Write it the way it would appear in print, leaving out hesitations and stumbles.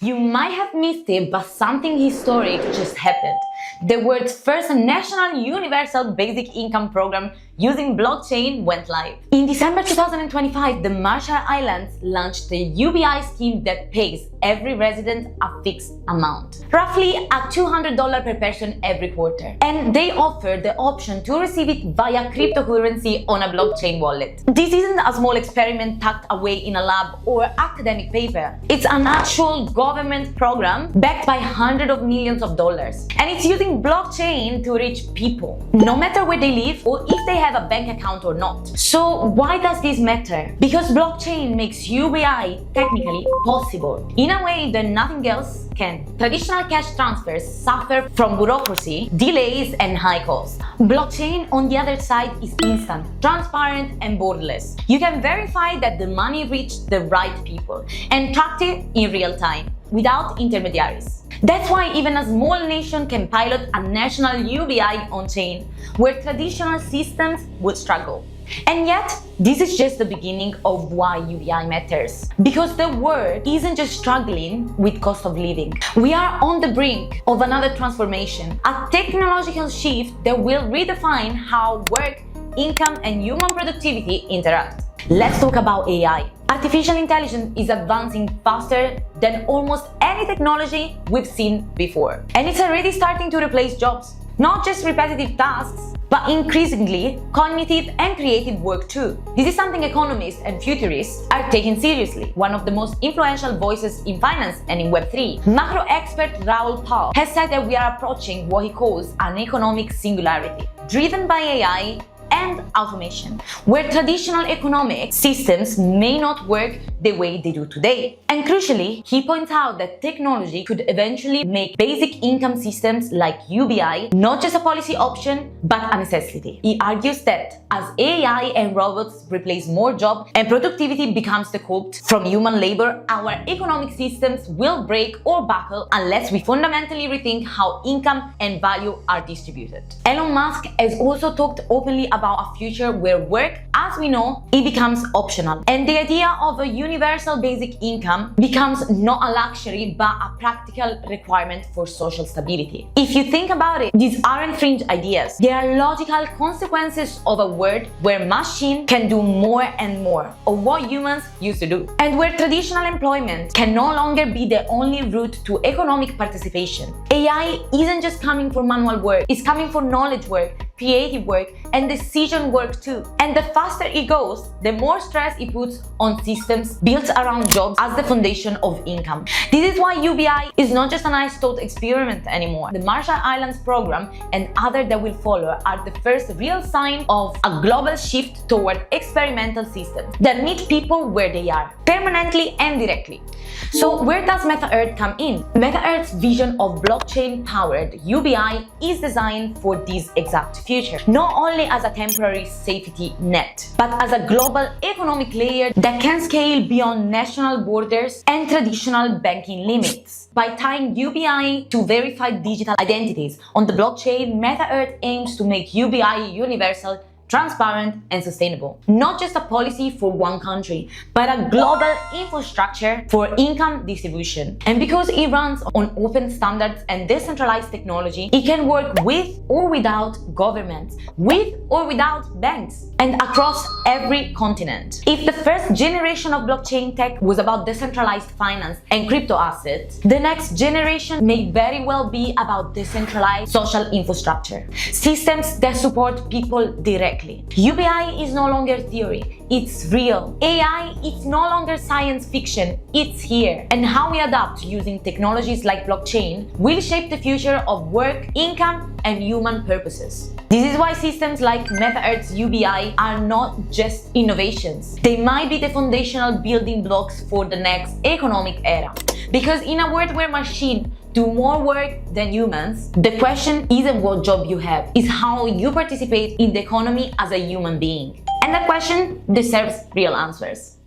You might have missed it, but something historic just happened. The world's first national universal basic income program using blockchain went live. In December 2025, the Marshall Islands launched the UBI scheme that pays every resident a fixed amount, roughly a $200 per person every quarter. And they offer the option to receive it via cryptocurrency on a blockchain wallet. This isn't a small experiment tucked away in a lab or academic paper. It's an actual government program backed by hundreds of millions of dollars. And it's using blockchain to reach people, no matter where they live or if they have a bank account or not. So why does this matter? Because blockchain makes UBI technically possible in a way that nothing else can. Traditional cash transfers suffer from bureaucracy, delays, and high costs. Blockchain, on the other side, is instant, transparent, and borderless. You can verify that the money reached the right people and track it in real time, without intermediaries. That's why even a small nation can pilot a national UBI on-chain, where traditional systems would struggle. And yet, this is just the beginning of why UBI matters. Because the world isn't just struggling with cost of living. We are on the brink of another transformation, a technological shift that will redefine how work, income, and human productivity interact. Let's talk about AI. Artificial intelligence is advancing faster than almost any technology we've seen before. And it's already starting to replace jobs. Not just repetitive tasks, but increasingly cognitive and creative work too. This is something economists and futurists are taking seriously. One of the most influential voices in finance and in Web3, macro expert Raoul has said that we are approaching what he calls an economic singularity, driven by AI and automation, where traditional economic systems may not work the way they do today. And crucially, he points out that technology could eventually make basic income systems like UBI not just a policy option, but a necessity. He argues that as AI and robots replace more jobs and productivity becomes decoupled from human labor, our economic systems will break or buckle unless we fundamentally rethink how income and value are distributed. Elon Musk has also talked openly about a future where work, as we know, it becomes optional. And the idea of a universal basic income becomes not a luxury but a practical requirement for social stability. If you think about it, these aren't fringe ideas. They are logical consequences of a world where machines can do more and more of what humans used to do. And where traditional employment can no longer be the only route to economic participation. AI isn't just coming for manual work, it's coming for knowledge work, creative work, and decision work too. And the faster it goes, the more stress it puts on systems built around jobs as the foundation of income. This is why UBI is not just a nice thought experiment anymore. The Marshall Islands program and others that will follow are the first real sign of a global shift toward experimental systems that meet people where they are, permanently and directly. So where does MetaEarth come in? MetaEarth's vision of blockchain-powered UBI is designed for this exact future, not only as a temporary safety net, but as a global economic layer that can scale beyond national borders and traditional banking limits. By tying UBI to verified digital identities on the blockchain, MetaEarth aims to make UBI universal, transparent, and sustainable. Not just a policy for one country, but a global infrastructure for income distribution. And because it runs on open standards and decentralized technology, it can work with or without governments, with or without banks, and across every continent. If the first generation of blockchain tech was about decentralized finance and crypto assets, the next generation may very well be about decentralized social infrastructure, systems that support people directly. UBI is no longer theory, it's real. AI is no longer science fiction, it's here. And how we adapt using technologies like blockchain will shape the future of work, income, and human purposes. This is why systems like MetaEarth's UBI are not just innovations. They might be the foundational building blocks for the next economic era. Because in a world where machines do more work than humans, the question isn't what job you have, it's how you participate in the economy as a human being. And that question deserves real answers.